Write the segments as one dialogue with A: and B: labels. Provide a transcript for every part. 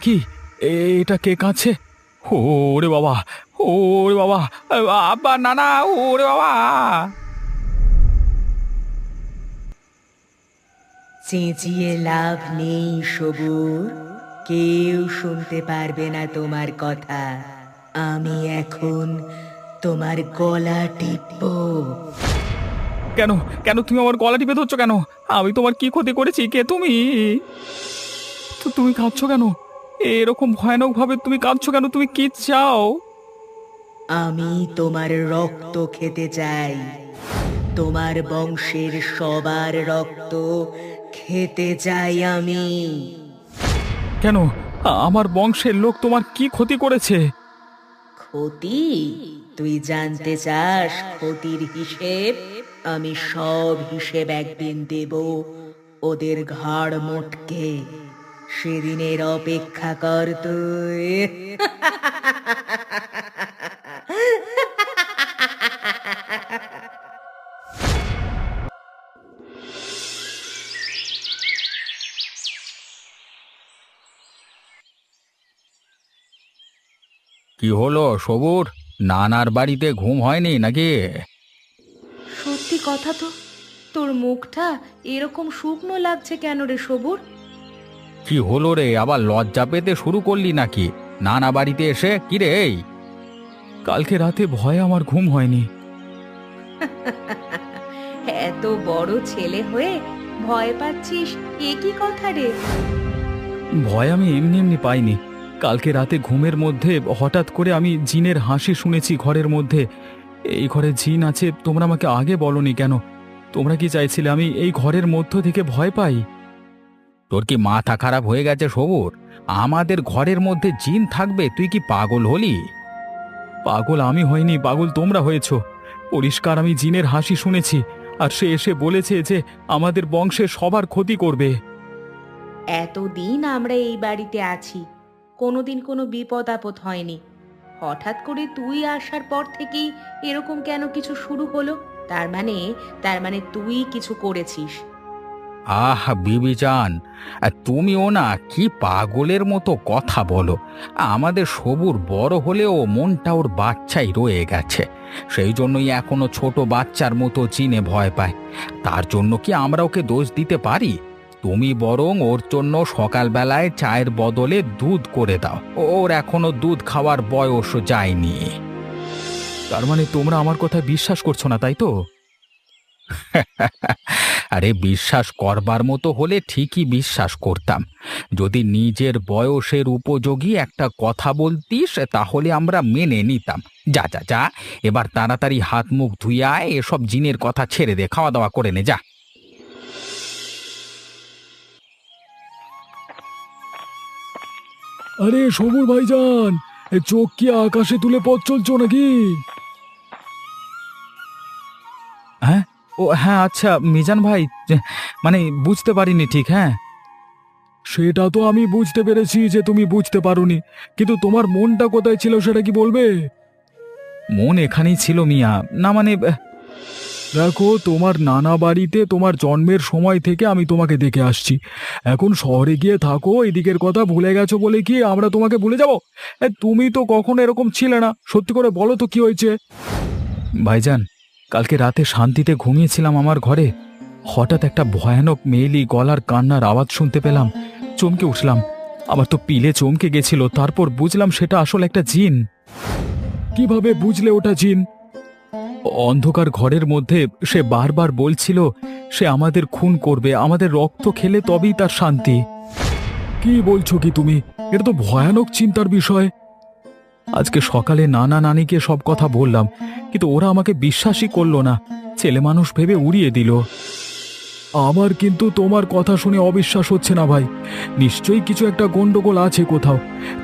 A: কি এটা কে কাঁদছে? ওরে বাবা, ওরে বাবা, আব্বা, নানা, ওরে বাবা!
B: চেঁচিয়ে লাভ নেই সবুর, কেউ শুনতে পারবে না তোমার কথা। আমি এখন তোমার গলা টিপবো।
A: কেন কেন তুমি আমার গলা টিপে ধরছো কেন? আমি তোমার কি ক্ষতি করেছি? কে তুমি? তো তুমি কাঁদছো কেন? এরকম ভয়ানক ভাবে তুমি কাঁদছো কেন? তুমি কি চাও?
B: আমি তোমার রক্ত খেতে চাই, তোমার বংশের সবার রক্ত খেতে চাই আমি।
A: কেন? আমার বংশের লোক তোমার কি ক্ষতি করেছে?
B: ক্ষতি? তুই জানতে চাস ক্ষতির হিসেব? আমি সব হিসেব একদিন দেব, ওদের ঘাড় মোটকে। সেদিনের অপেক্ষা কর তুই।
A: কি হলো সবুর? নানার বাড়িতে ঘুম হয়নি নাকি?
B: সত্যি কথা তো, তোর মুখটা এরকম শুকনো লাগছে কেন রে সবুর?
A: কি হলো রে, আবার লজ্জা পেতে শুরু করলি নাকি নানা বাড়িতে এসে? কি রে এই? কালকে রাতে ভয়ে আমার ঘুম হয়নি।
B: এত বড় ছেলে হয়ে ভয় পাচ্ছিস, এ কি কথা রে?
A: ভয় আমি এমনি এমনি পাইনি। কালকে রাতে ঘুমের মধ্যে হঠাৎ করে আমি জিনের হাসি শুনেছি ঘরের মধ্যে। এই ঘরে জিন আছে, তোমরা আমাকে আগে বলনি কেন? তোমরা কি চাইছিলে আমি এই ঘরের মধ্য থেকে ভয় পাই? তোর কি মাথা খারাপ হয়ে গেছে সবুর? আমাদের ঘরের মধ্যে জিন থাকবে? তুই কি পাগল হলি? পাগল আমি হইনি, পাগল তোমরা হয়েছো। পরিষ্কার আমি জিনের হাসি শুনেছি, আর সে এসে বলেছে যে আমাদের বংশের সবার ক্ষতি করবে।
B: এতদিন আমরা এই বাড়িতে আছি, কোনোদিন কোনো বিপদ আপদ হয়নি। হঠাৎ করে তুই আসার পর থেকেই এরকম কেন কিছু শুরু হলো? তার মানে তুই কিছু করেছিস।
A: আহ বিবিজান, তুমিও না কি পাগলের মতো কথা বলো। আমাদের সবুর বড় হলেও মনটা ওর বাচ্চাই রয়ে গেছে। সেই জন্যই এখনো ছোট বাচ্চার মতো চিনে ভয় পায়। তার জন্য কি আমরা ওকে দোষ দিতে পারি? তুমি বরং ওর জন্য সকালবেলায় চায়ের বদলে দুধ করে দাও। ওর এখনো দুধ খাওয়ার বয়স যায়নি। তার মানে তোমরা আমার কথা বিশ্বাস করছো না, তাই তো? আরে বিশ্বাস করবার মতো হলে ঠিকই বিশ্বাস করতাম। যদি নিজের বয়সের উপযোগী একটা কথা বলতিস তাহলে আমরা মেনে নিতাম। যা যা যা, এবার তাড়াতাড়ি হাত মুখ ধুইয়া এসব জিনের কথা ছেড়ে দে, খাওয়া দাওয়া করে নে যা।
C: আরে সবুর ভাইজান, চোখ কি আকাশে তুলে পথ চলছো নাকি?
A: হ্যাঁ, ও হ্যাঁ, আচ্ছা মিজান ভাই, মানে বুঝতে পারিনি ঠিক। হ্যাঁ,
C: সেটা তো আমি বুঝতে পেরেছি যে তুমি বুঝতে পারোনি, কিন্তু তোমার মনটা কোথায় ছিল সেটা কি বলবে?
A: মন এখানেই ছিল মিয়া। না মানে
C: দেখো, তোমার নানা বাড়িতে তোমার জন্মের সময় থেকে আমি তোমাকে দেখে আসছি। এখন শহরে গিয়ে থাকো, এদিকের কথা ভুলে গেছো বলে কি আমরা তোমাকে ভুলে যাব? তুমি তো কখনো এরকম ছিলে না, সত্যি করে বলো তো কি হয়েছে?
A: ভাইজান, কালকে রাতে শান্তিতে ঘুমিয়েছিলাম আমার ঘরে। হঠাৎ একটা ভয়ানক মেয়েলি গলার কান্নার আওয়াজ শুনতে পেলাম। চমকে উঠলাম। আমার তো পিলে চমকে গেছিল। তারপর বুঝলাম সেটা আসলে একটা জিন।
C: কিভাবে বুঝলে ওটা জিন?
A: অন্ধকার ঘরের মধ্যে সে বারবার বলছিল সে আমাদের খুন করবে, আমাদের রক্ত খেলে তবেই তার শান্তি।
C: কি বলছো কি তুমি? এটা তো ভয়ানক চিন্তার বিষয়।
A: আজকে সকালে নানা নানিকে সব কথা বললাম, কিন্তু ওরা আমাকে বিশ্বাসই করলো না। ছেলে মানুষ ভেবে উড়িয়ে দিল।
C: আমার কিন্তু তোমার কথা শুনে অবিশ্বাস হচ্ছে না ভাই। নিশ্চয়ই কিছু একটা গন্ডগোল আছে কোথাও।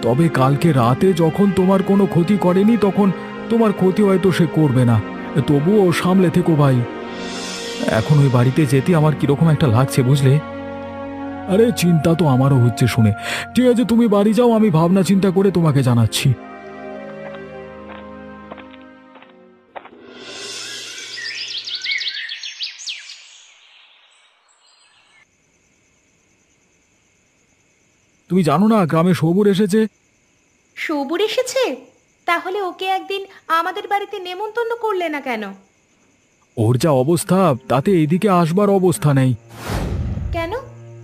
C: তবে কালকে রাতে যখন তোমার কোনো ক্ষতি করেনি, তখন তোমার ক্ষতি হয়তো সে করবে না। তবুও সামলে থেকো ভাই।
A: এখন ওই বাড়িতে যেতে আমার কিরকম একটা লাগছে বুঝলে।
C: আরে চিন্তা তো আমারও হচ্ছে শুনে। ঠিক আছে, তুমি বাড়ি যাও, আমি ভাবনা চিন্তা করে তোমাকে জানাচ্ছি। তুমি জানো না গ্রামে সবুর এসেছে?
B: সবুর এসেছে? তাহলে ওকে একদিন আমাদের বাড়িতে নেমন্তন্ন করলে না কেন?
C: ওর যা অবস্থা তাতে এদিকে আসবার অবস্থা নেই।
B: কেন,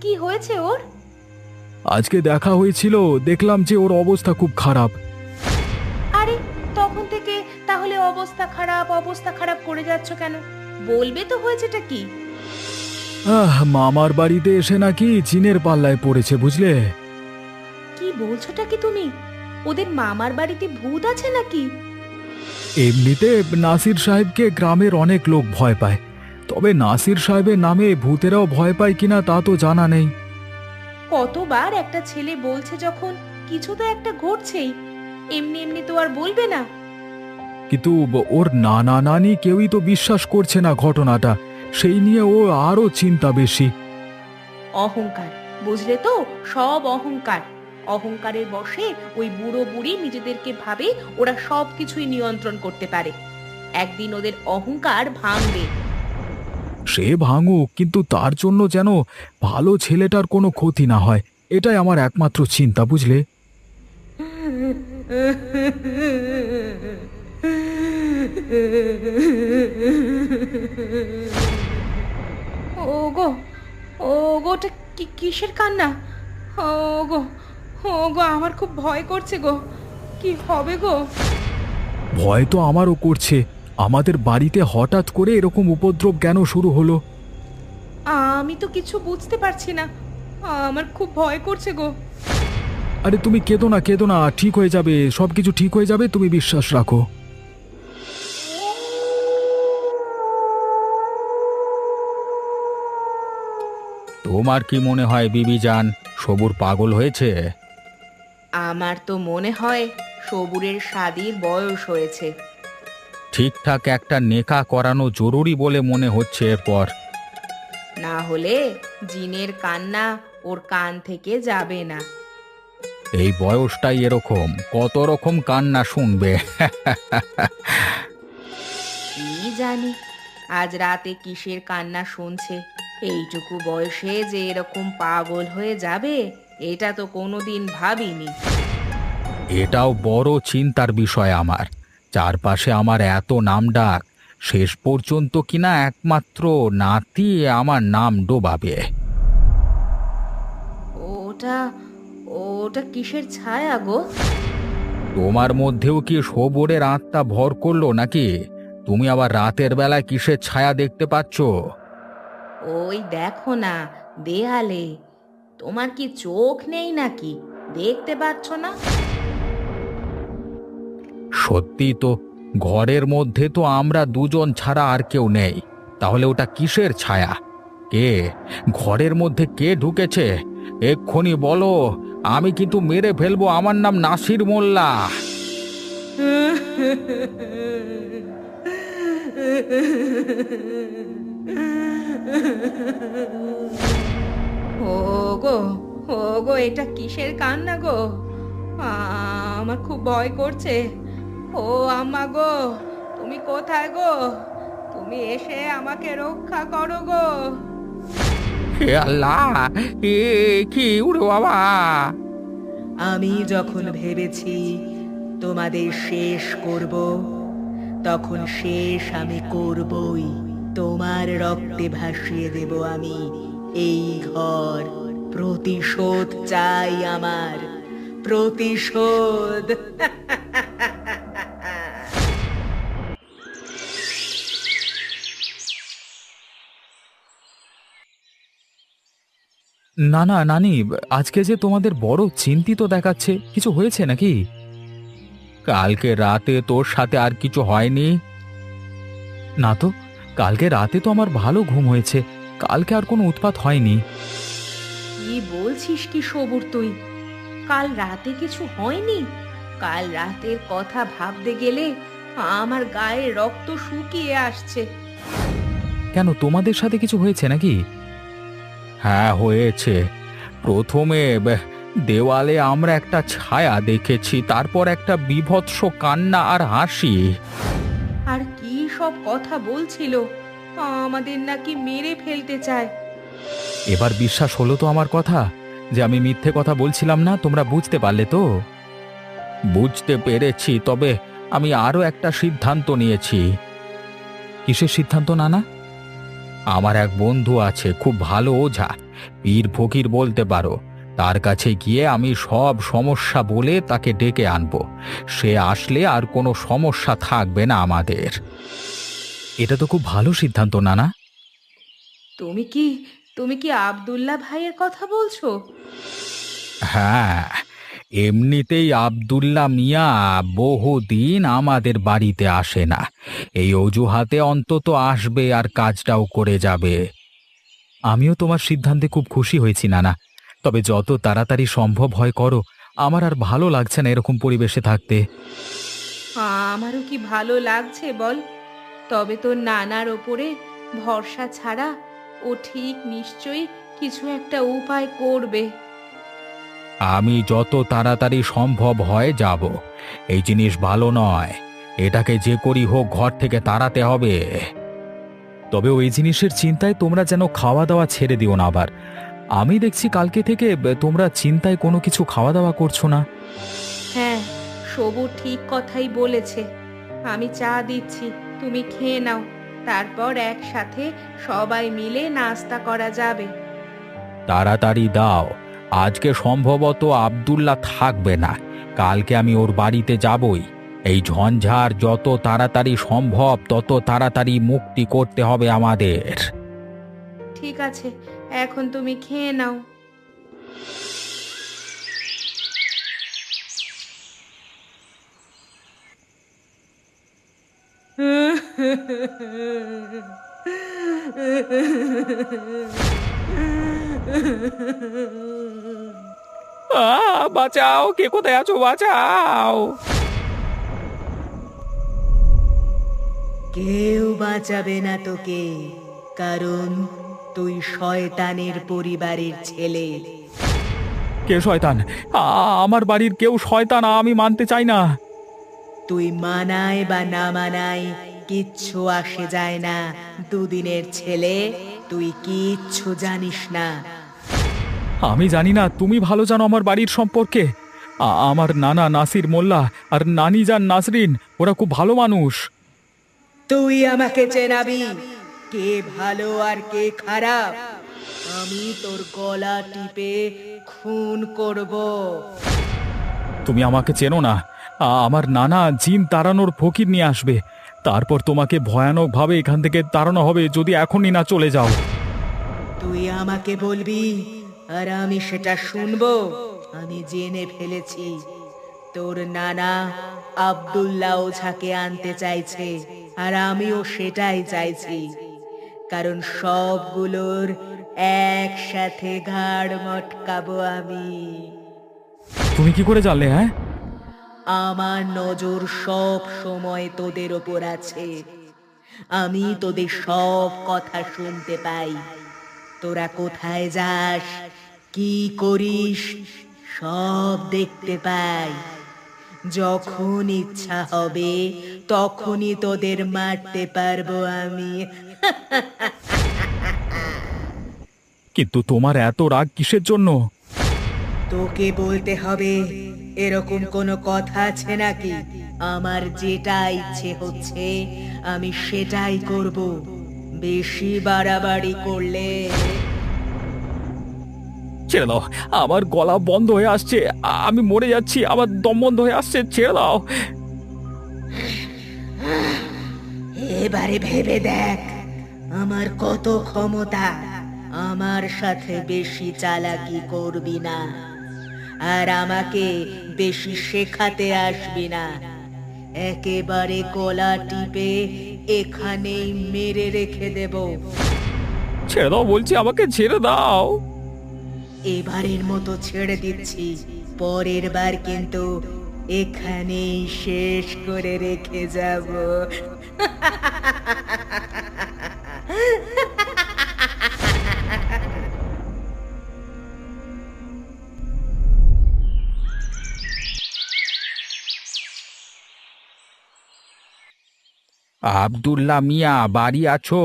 B: কি হয়েছে ওর?
C: আজকে দেখা হয়েছিল, দেখলাম যে ওর অবস্থা খুব খারাপ।
B: আরে, তখন থেকে তাহলে অবস্থা খারাপ করে যাচ্ছ কেন? বলবে তো হয়েছেটা কি?
C: মামার বাড়িতে এসে নাকি জিনের পাল্লায় পড়েছে, বুঝলে?
B: কি বলছোটা কি তুমি? ওদের মামার বাড়িতে ভূত আছে নাকি?
C: এমনিতে নাসির সাহেবকে গ্রামের অনেক লোক ভয় পায়, তবে নাসির সাহেবের নামে ভূতেরাও ভয় পায় কিনা তা তো জানা নেই।
B: কতবার একটা ছেলে বলছে যখন, কিছু তো একটা ঘটছেই, এমনি এমনি তো আর বলবে না।
C: কিন্তু ওর নানা নানি কেউই তো বিশ্বাস করছে না ঘটনাটা, সেই নিয়ে ও আরো চিন্তা বেশি।
B: অহংকার, বুঝলে তো, সব অহংকার। অহংকারের বশে ওই বুড়ো বুড়ি নিজেদেরকে ভাবে ওরা সব কিছুই নিয়ন্ত্রণ করতে পারে। একদিন ওদের অহংকার ভাঙবে।
C: সে ভাঙুক, কিন্তু তার জন্য যেন ভালো ছেলেটার কোনো ক্ষতি না হয়, এটাই আমার একমাত্র চিন্তা, বুঝলে?
B: ওগো, ওগো, ওটা কিসের কান্না? ওগো, ওগো, আমার খুব ভয় করছে গো। কি হবে গো?
C: ভয় তো আমারও করছে। আমাদের বাড়িতে হঠাৎ করে এরকম উপদ্রব কেন শুরু হলো?
B: আমি তো কিছু বুঝতে পারছি না, আমার খুব ভয় করছে গো।
C: আরে তুমি কেঁদো না, কেঁদো না, ঠিক হয়ে যাবে, সবকিছু ঠিক হয়ে যাবে, তুমি বিশ্বাস রাখো।
A: তোমার কি মনে হয় বিবিজান, সবুর পাগল হয়েছে?
B: আমার তো মনে হয় সবুরের শাদির বয়স হয়েছে।
A: ঠিকঠাক একটা নেকা করানো জরুরি বলে মনে হচ্ছে এরপর।
B: না হলে জিনের কান্না ওর কান থেকে যাবে না।
A: এই বয়সটাই এরকম, কত রকম কান্না শুনবে।
B: কি জানি আজ রাতে কিসের কান্না শুনছে। এইটুকু বয়সে যে এরকম পাগল হয়ে যাবে, এটা তো কোনোদিন ভাবিনি।
A: এটাও বড় চিন্তার বিষয় আমার। চারপাশে আমার এত নাম ডাক, শেষ পর্যন্ত কিনা একমাত্র নাতি আমার নাম ডোবাবে।
B: ওটা ওটা কিসের ছায়া গো?
A: তোমার মধ্যেও কি সবরের আত্মা ভর করলো নাকি? তুমি আবার রাতের বেলায় কিসের ছায়া দেখতে পাচ্ছ?
B: ওই দেখো না, দেয়ালে। তোমার কি চোখ নেই নাকি? দেখতে পাচ্ছ না?
A: সত্যি তো, ঘরের মধ্যে তো আমরা দুজন ছাড়া আর কেউ নেই। তাহলে ওটা কিসের ছায়া? কে ঘরের মধ্যে কে ঢুকেছে? এক্ষুনি বলো, আমি কিন্তু মেরে ফেলবো। আমার নাম নাসির মোল্লা।
B: ওগো, ওগো, এটা কিসের কান্না গো? আমার খুব ভয় করছে। ও আম্মা গো, তুমি কোথায় গো? তুমি এসে আমাকে রক্ষা করো গো।
A: হে আল্লাহ, এ কি উড়ে বাবা!
B: আমি যখন ভেবেছি তোমাদের শেষ করব, তখন শেষ আমি করবই। তোমার রক্তে ভাসিয়ে দেব আমি এই ঘর। প্রতিশোধ চাই আমার, প্রতিশোধ।
A: না না নানি, আজকে যে তোমাদের বড় চিন্তিত দেখাচ্ছে, কিছু হয়েছে নাকি? কালকে রাতে তোর সাথে আর কিছু হয়নি? না তো, কালকে রাতে তো আমার ভালো ঘুম হয়েছে, কালকে আর কোনো উৎপাত হয়নি।
B: কি বলছিস কি সবুর তুই? কাল রাতে কিছু হয়নি? কাল রাতের কথা ভাবতে গেলে আমার গায়ে রক্ত শুকিয়ে আসছে।
A: কেন, তোমাদের সাথে কিছু হয়েছে নাকি? হ্যাঁ হয়েছে। প্রথমে দেওয়ালে আমরা একটা ছায়া দেখেছি, তারপর একটা বীভৎস কান্না আর হাসি।
B: আর কি সব কথা বলছিল, আমাদের নাকি মেরে ফেলতে চায়।
A: এবার বিশ্বাস হলো তো আমার কথা? যে আমি মিথ্যে কথা বলছিলাম না, তোমরা বুঝতে পারলে তো? বুঝতে পেরেছি, তবে আমি আরো একটা সিদ্ধান্ত নিয়েছি। কিসের সিদ্ধান্ত নানা? আমার এক বন্ধু আছে, খুব ভালো ওঝা, পীর ফকির বলতে পারো। তার কাছে গিয়ে আমি সব সমস্যা বলে তাকে ডেকে আনবো। সে আসলে আর কোনো সমস্যা থাকবে না আমাদের। এটা তো খুব ভালো সিদ্ধান্ত নানা।
B: তুমি কি তুমি কি আব্দুল্লাহ ভাইয়ের কথা বলছো?
A: হ্যাঁ, এমনিতেই আব্দুল্লাহ মিয়া বহুদিন আমাদের বাড়িতে আসে না। এই অজুহাতে অন্তত আসবে আর কাজটাও করে যাবে। আমিও তোমার সিদ্ধান্তে খুব খুশি হয়েছি নানা। তবে যত তাড়াতাড়ি সম্ভব হয় করো, আমার আর ভালো লাগছে না এরকম পরিবেশে থাকতে।
B: আমারও কি ভালো লাগছে বল? তবে তোর নানার ওপরে ভরসা ছাড়া ও ঠিক নিশ্চয়ই কিছু একটা উপায় করবে।
A: আমি যত তাড়াতাড়ি সম্ভব হয় যাব। এই জিনিস ভালো নয়, এটাকে যে করি হোক ঘর থেকে তাড়াতে হবে। তবে ওই জিনিসের চিন্তায় তোমরা যেন খাওয়া দাওয়া ছেড়ে দিও না আবার। আমি দেখছি কালকে থেকে তোমরা চিন্তায় কোনো কিছু খাওয়া দাওয়া করছো না।
B: হ্যাঁ, সবুর ঠিক কথাই বলেছে। আমি চা দিচ্ছি, তুমি খেয়ে নাও। তারপর একসাথে সবাই মিলে নাস্তা করা যাবে।
A: তাড়াতাড়ি দাও, আজকে সম্ভবত আব্দুল্লাহ থাকবে না। কালকে আমি ওর বাড়িতে যাবই। এই ঝঞ্ঝার যত তাড়াতাড়ি সম্ভব তত তাড়াতাড়ি মুক্তি করতে হবে আমাদের।
B: ঠিক আছে, এখন তুমি খেয়ে নাও।
A: বাঁচাও, কে কোথায় আছো, বাঁচাও!
B: কেউ বাঁচাবে না তোকে, কারণ তুই শয়তানের পরিবারের ছেলে।
A: কে শয়তান? আমার বাড়ির কেউ শয়তান আমি মানতে চাই না।
B: তুই মানায় বা না মানায় কিচ্ছু আসে যায় না। দুদিনের ছেলে, তুই কিচ্ছু জানিস না।
A: আমি জানি না, তুমি ভালো জানো আমার বাড়ির সম্পর্কে। আমার নানা নাসির মোল্লা আর নানি যান নাসরিন, ওরা খুব ভালো মানুষ।
B: তুই আমাকে চেনাবি কে ভালো আর কে খারাপ। আমি তোর গলা টিপে খুন করব।
A: তুমি আমাকে চেনো না। আমার নানা জিন তাড়ানোর ফকির নিয়ে আসবে। তারপর তোমাকে ভয়ানকভাবে এখান থেকে তাড়ানো হবে যদি এখনই না চলে যাও।
B: তুই আমাকে বলবি আর আমি সেটা শুনবো। আমি জেনে ফেলেছি তোর নানা আব্দুল্লাহ ওঝাকে আনতে চাইছে, আর আমিও সেটাই চাইছি। কারণ সবগুলোর একসাথে ঘাড় মটকাবো আমি।
A: তুমি কি করে জানলে? হ্যাঁ,
B: আমার নজর সব সময় তোদের ওপর আছে। আমি তোদের সব কথা শুনতে পাই। তোরা কোথায় যাস, কি করিস, সব দেখতে পাই। যখন ইচ্ছা হবে তখনই তোদের মারতে পারবো আমি।
A: কিন্তু তোমার এত রাগ কিসের জন্য?
B: তোকে বলতে হবে এরকম কোনো কথা আছে নাকি? আমার যেটা ইচ্ছে হচ্ছে আমি সেটাই করব। বেশি বাড়াবাড়ি করলে
A: ছেড়ে দাও, আমার গলা বন্ধ হয়ে আসছে, আমি মরে যাচ্ছি, আমার দম বন্ধ হয়ে আসছে, ছেড়ে দাও।
B: এবারে ভেবে দেখ আমার কত ক্ষমতা। আমার সাথে বেশি চালাকি করবি না, আর আমাকে বেশি শেখাতে আসবি না। একেবারে গলা টিপে এখানেই মেরে রেখে দেব।
A: ছেড়ে দাও বলছি, আমাকে ছেড়ে দাও।
B: এবারের মতো ছেড়ে দিচ্ছি, পরের বার কিন্তু এখানেই শেষ করে রেখে যাব।
A: আব্দুল্লাহ মিয়া বাড়ি আছো?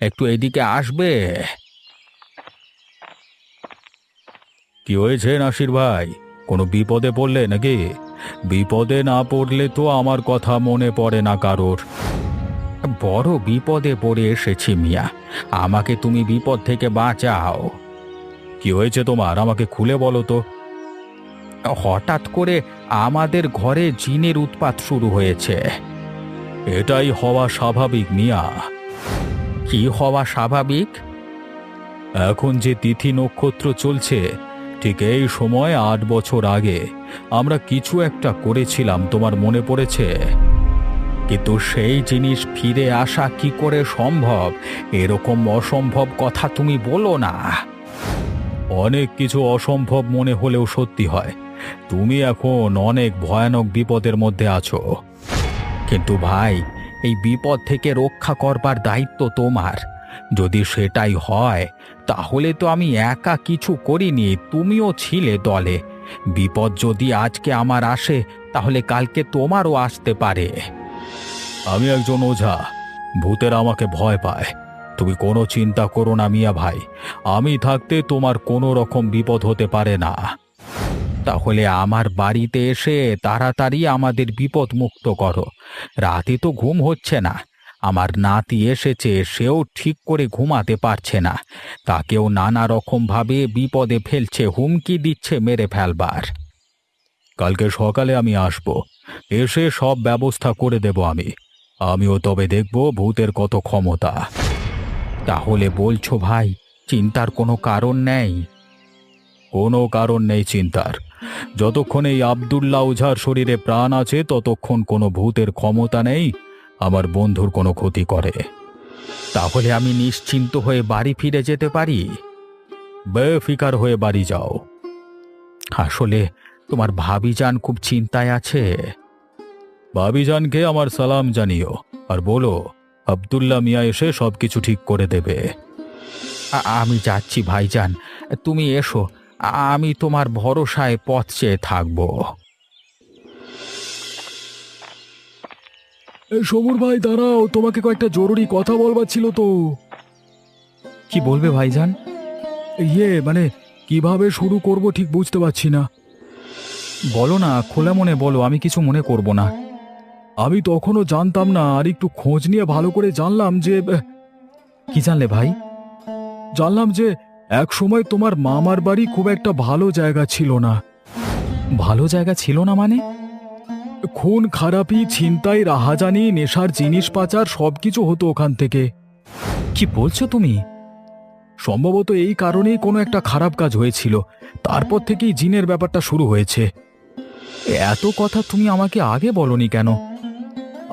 A: একটু এদিকে আসবে? কি হয়েছে নাসির ভাই? কোনো বিপদে পড়লে নাকি? বিপদে না পড়লে তো আমার কথা মনে পড়ে না কারোর। বড় বিপদে পড়ে এসেছি মিয়া, আমাকে তুমি বিপদ থেকে বাঁচাও। কি হয়েছে তোমার, আমাকে খুলে বলো তো। হঠাৎ করে আমাদের ঘরে জিনের উৎপাত শুরু হয়েছে। এটাই হওয়া স্বাভাবিক মিয়া। কি হওয়া স্বাভাবিক? এখন যে তিথি নক্ষত্র চলছে, ঠিক এই সময় 8 বছর আগে আমরা কিছু একটা করেছিলাম, তোমার মনে পড়েছে? কিন্তু সেই জিনিস ফিরে আসা কি করে সম্ভব? এরকম অসম্ভব কথা তুমি বলো না। অনেক কিছু অসম্ভব মনে হলেও সত্যি হয়। তুমি এখন অনেক ভয়ানক বিপদের মধ্যে আছো। কিন্তু ভাই, এই বিপদ থেকে রক্ষা করবার দায়িত্ব তোমার। যদি সেটাই হয়, তাহলে তো আমি একা কিছু করিনি, তুমিও ছিলে দলে। বিপদ যদি আজকে আমার আসে, তাহলে কালকে তোমারও আসতে পারে। আমি একজন ওঝা, ভূতের আমাকে ভয় পায়। তুমি কোনো চিন্তা করো না মিয়া ভাই, আমি থাকতে তোমার কোনো রকম বিপদ হতে পারে না। তাহলে আমার বাড়িতে এসে তাড়াতাড়ি আমাদের বিপদ মুক্ত করো। রাতে তো ঘুম হচ্ছে না। আমার নাতি এসেছে, সেও ঠিক করে ঘুমাতে পারছে না। তাকেও নানা রকম ভাবে বিপদে ফেলছে, হুমকি দিচ্ছে মেরে ফেলবার। কালকে সকালে আমি আসব, এসে সব ব্যবস্থা করে দেব আমিও তবে দেখব ভূতের কত ক্ষমতা। তাহলে বলছো ভাই, চিন্তার কোনো কারণ নেই? কোনো কারণ নেই চিন্তার। যতক্ষণ এই আব্দুল্লাহ ওঝার শরীরে প্রাণ আছে, ততক্ষণ কোনো ভূতের ক্ষমতা নেই আমার বন্ধুর কোনো ক্ষতি করে। তাহলে আমি নিশ্চিন্ত হয়ে বাড়ি ফিরে যেতে পারি? বেফিকার হয়ে বাড়ি যাও। আসলে তোমার ভাবিজান খুব চিন্তায় আছে। ভাবিজানকে আমার সালাম জানিও, আর বলো আব্দুল্লাহ মিয়া এসে সবকিছু ঠিক করে দেবে। আমি যাচ্ছি ভাইজান, তুমি এসো। আমি তোমার ভরসায় পথ চেয়ে থাকব।
C: সমর ভাই দাঁড়াও, তোমাকে কয়েকটা জরুরি কথা বলবার ছিল তো।
A: কি বলবে ভাইজান?
C: মানে কিভাবে শুরু করব ঠিক বুঝতে পারছি না।
A: বলো না, খোলা মনে বলো, আমি কিছু মনে করব না।
C: আমি তখনও জানতাম না, আর একটু খোঁজ নিয়ে ভালো করে জানলাম যে
A: কি জানলে ভাই?
C: জানলাম যে এক সময় তোমার মামার বাড়ি খুব একটা ভালো জায়গা ছিল না।
A: ভালো জায়গা ছিল না মানে?
C: খুন খারাপি, ছিনতাই, রাহাজানি, নেশার জিনিস পাচার সবকিছু হতো ওখান থেকে।
A: কি বলছো তুমি?
C: সম্ভবত এই কারণেই কোনো একটা খারাপ কাজ হয়েছিল, তারপর থেকেই জিনের ব্যাপারটা শুরু হয়েছে।
A: এত কথা তুমি আমাকে আগে বলনি কেন?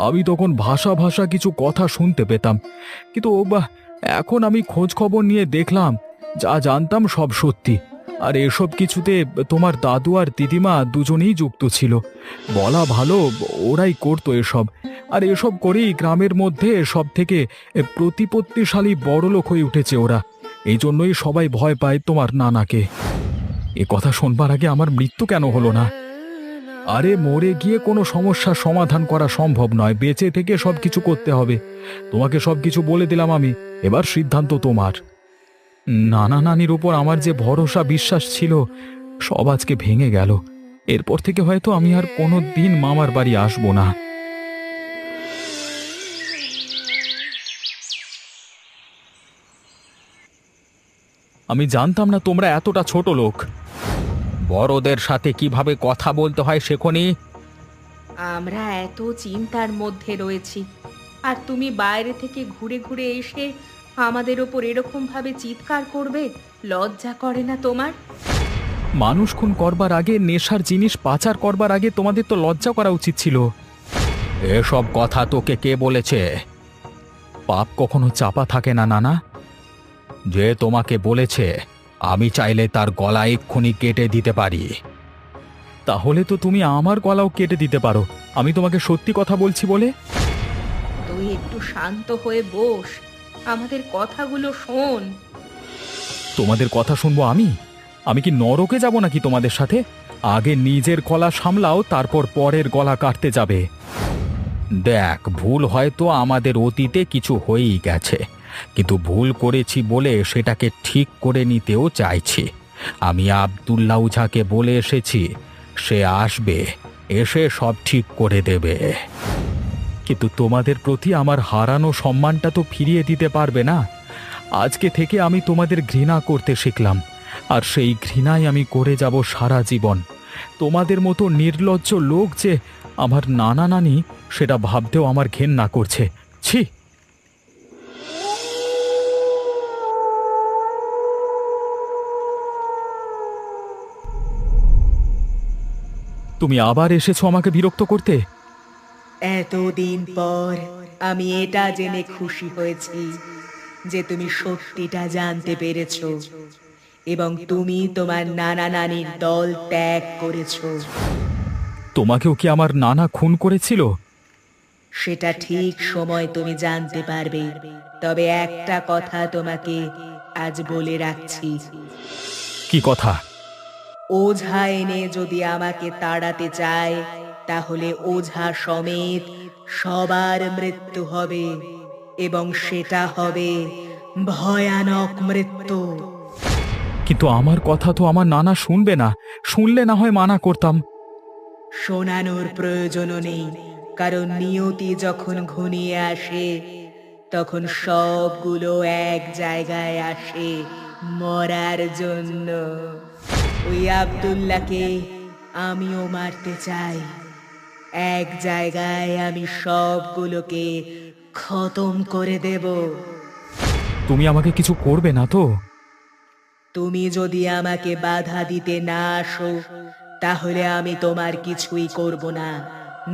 C: আমি তখন ভাষা ভাষা কিছু কথা শুনতে পেতাম, কিন্তু এখন আমি খোঁজ খবর নিয়ে দেখলাম যা জানতাম সব সত্যি। আর এসব কিছুতে তোমার দাদু আর দিদিমা দুজনেই যুক্ত ছিল। বলা ভালো, ওরাই করতো এসব। আর এসব করেই গ্রামের মধ্যে সব থেকে প্রতিপত্তিশালী বড়লোক হয়ে উঠেছে ওরা। এই জন্যই সবাই ভয় পায় তোমার নানাকে। এ কথা শুনবার আগে আমার মৃত্যু কেন হলো না? আরে মরে গিয়ে কোনো সমস্যার সমাধান করা সম্ভব নয়, বেঁচে থেকে সবকিছু করতে হবে। তোমাকে সবকিছু বলে দিলাম আমি, এবার সিদ্ধান্ত তোমার।
A: নানা নানির উপর আমার যে ভরসা বিশ্বাস ছিল, সব আজকে ভেঙে গেল। এরপর থেকে হয়তো আমি আর কোনো দিন মামার বাড়ি আসবো না। আমি জানতাম না তোমরা এতটা ছোট লোক। বড়দের সাথে কিভাবে কথা বলতে হয় শেখনি?
B: আমরা এত চিন্তার মধ্যে রয়েছি, আর তুমি বাইরে থেকে ঘুরে ঘুরে এসে আমাদের ওপর এরকম ভাবে চিৎকার করবে? লজ্জা করে না তোমার?
A: মানুষ খুন করবার আগে, নেশার জিনিস পাচার করবার আগে তোমাদের তো লজ্জা করা উচিত ছিল। এসব কথা তোকে কে বলেছে? পাপ কখনো চাপা থাকে না নানা। যে তোমাকে বলেছে, আমি চাইলে তার গলা এক্ষুনি কেটে দিতে পারি। তাহলে তো তুমি আমার গলাও কেটে দিতে পারো, আমি তোমাকে সত্যি কথা বলছি বলে।
B: তুই একটু শান্ত হয়ে বস, আমাদের কথাগুলো শোন।
A: তোমাদের কথা শুনবো আমি? আমি কি নরকে যাব নাকি তোমাদের সাথে? আগে নিজের গলা সামলাও, তারপর পরের গলা কাটতে যাবে। দেখ, ভুল হয়তো আমাদের অতীতে কিছু হয়েই গেছে, কিন্তু ভুল করেছি বলে সেটাকে ঠিক করে নিতেও চাইছি। আমি আব্দুল্লাহ ওঝাকে বলে এসেছি, সে আসবে, এসে সব ঠিক করে দেবে। কিন্তু তোমাদের প্রতি আমার হারানো সম্মানটা তো ফিরিয়ে দিতে পারবে না। আজকে থেকে আমি তোমাদের ঘৃণা করতে শিখলাম, আর সেই ঘৃণাই আমি করে যাব সারা জীবন। তোমাদের মতো নির্লজ্জ লোক যে আমার নানা নানি, সেটা ভাবতেও আমার ঘেন্না করছে। ছি! তুমি আবার এসেছো আমাকে বিরক্ত করতে।
B: এতদিন পর আমি এটা জেনে খুশি হয়েছি যে তুমি সত্যিটা জানতে পেরেছো এবং তুমি তোমার নানা নানির দল ত্যাগ করেছো।
A: তোমাকেও কি আমার নানা খুন করেছিল?
B: সেটা ঠিক সময় তুমি জানতে পারবে। তবে একটা কথা তোমাকে আজ বলে রাখছি,
A: কি কথা?
B: ওঝা এনে যদি আমাকে তাড়াতে চায়, তাহলে ওঝা সমেত সবার মৃত্যু হবে, এবং সেটা হবে ভয়ানক মৃত্যু।
A: কিন্তু আমার কথা তো আমার নানা শুনবে না। শুনলে না হয় মানা করতাম।
B: শোনানোর প্রয়োজনও নেই, কারণ নিয়তি যখন ঘনিয়ে আসে তখন সবগুলো এক জায়গায় আসে মরার জন্য। ওই আব্দুল্লাহকে আমিও মারতে চাই। এক জায়গায় আমি সবগুলোকে খতম করে দেব।
A: তুমি আমাকে কিছু করবে না তো?
B: তুমি যদি আমাকে বাধা দিতে না আসো, তাহলে আমি তোমার কিছুই করব না।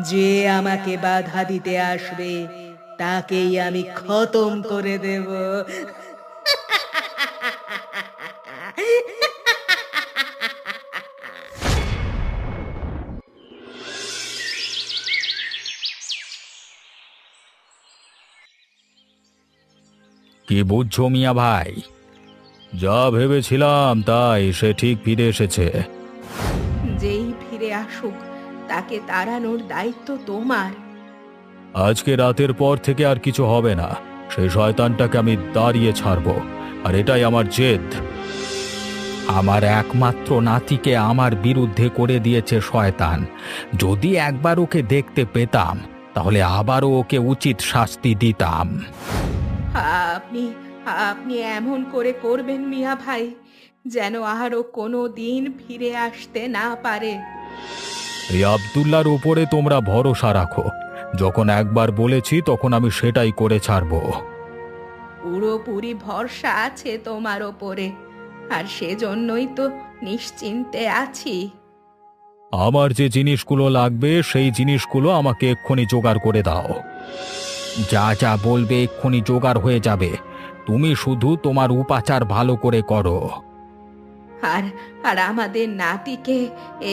B: যে আমাকে বাধা দিতে আসবে তাকেই আমি খতম করে দেব।
A: কি বুঝছো মিয়া ভাই? যা ভেবেছিলাম তাই, সে ঠিক ফিরে এসেছে।
B: যেই ফিরে আসুক তাকে তাড়ানোর দায়িত্ব তোমার।
A: আজকে রাতের পর থেকে আর কিছু হবে না। সেই শয়তানটাকে আমি দাঁড়িয়ে ছাড়বো, আর এটাই আমার জেদ। আমার একমাত্র নাতিকে আমার বিরুদ্ধে করে দিয়েছে শয়তান। যদি একবার ওকে দেখতে পেতাম, তাহলে আবারও ওকে উচিত শাস্তি দিতাম।
B: আপনি আপনি এমন করে করবেন মিয়া ভাই, যেন আরো কোনো দিন ফিরে আসতে না পারে।
A: এই আব্দুল্লাহর উপরে তোমরা ভরসা রাখো। যখন একবার বলেছি তখন আমি সেটাই করে ছাড়বো।
B: পুরোপুরি ভরসা আছে তোমার ওপরে, আর সেজন্যই তো নিশ্চিন্তে আছি।
A: আমার যে জিনিসগুলো লাগবে সেই জিনিসগুলো আমাকে এক্ষুনি জোগাড় করে দাও। যা যা বলবে এক্ষুনি জোগাড় হয়ে যাবে। তুমি শুধু তোমার উপাচার ভালো করে করো।
B: আর আর আমাদের নাতিকে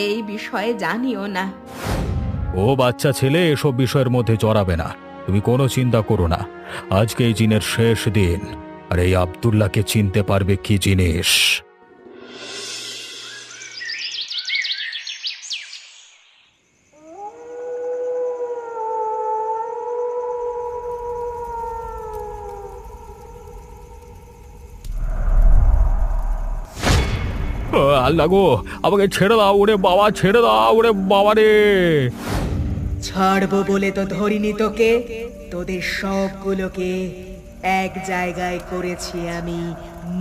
B: এই বিষয়ে জানিও না।
A: ও বাচ্চা ছেলে এসব বিষয়ের মধ্যে জড়াবে না। তুমি কোনো চিন্তা করো না। আজকে এই জিনের শেষ দিন, আর এই আব্দুল্লাহকে চিনতে পারবে কি জিনিস। আল্লাহ গো, আমাকে ছেড়ে দাও। ওরে বাবা, ছেড়ে দাও। ওরে বাবা রে!
B: ছাড়বো বলে তো ধরিনি তোকে। তোদের সবগুলোকে এক জায়গায় করেছি আমি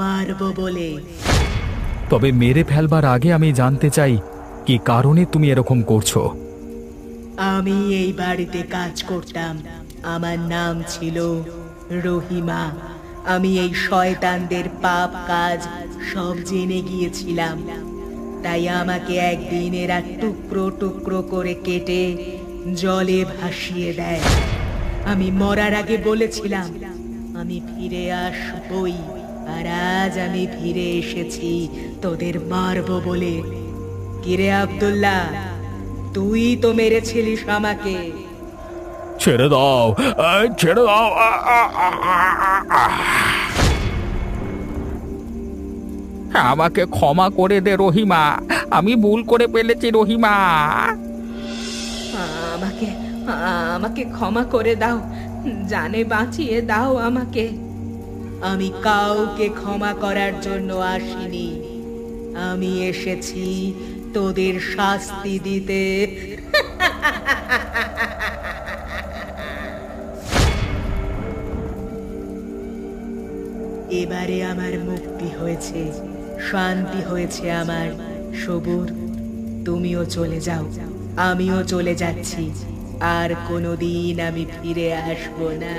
B: মারবো বলে।
A: তবে মেরে ফেলবার আগে আমি জানতে চাই, কি কারণে তুমি এরকম করছো?
B: আমি এই বাড়িতে কাজ করতাম। আমার নাম ছিল রহিমা। আমি এই শয়তানদের পাপ কাজ সব জেনে গিয়েছিলাম। তাই আমাকে একদিন এরা টুকরো টুকরো করে কেটে জলে ভাসিয়ে দেয়। আমি মরার আগে বলেছিলাম আমি ফিরে আসবই, আর আজ আমি ফিরে এসেছি তোদের মারবো বলে। কিরে আব্দুল্লাহ, তুই তো মেরেছিলিস আমাকে।
A: ছেড়ে দাও, ছেড়ে দাও। আমাকে ক্ষমা করে দে রহিমা, আমি ভুল করে ফেলেছি রহিমা।
B: আমাকে আমাকে ক্ষমা করে দাও, জানে বাঁচিয়ে দাও আমাকে। আমি কাউকে ক্ষমা করার জন্য আসিনি। আমি এসেছি তোদের শাস্তি দিতে। এবারে আমার মুক্তি হয়েছে, শান্তি হয়েছে আমার। সবুর, তুমিও চলে যাও, আমিও চলে যাচ্ছি। আর কোনোদিন আমি ফিরে আসবো না।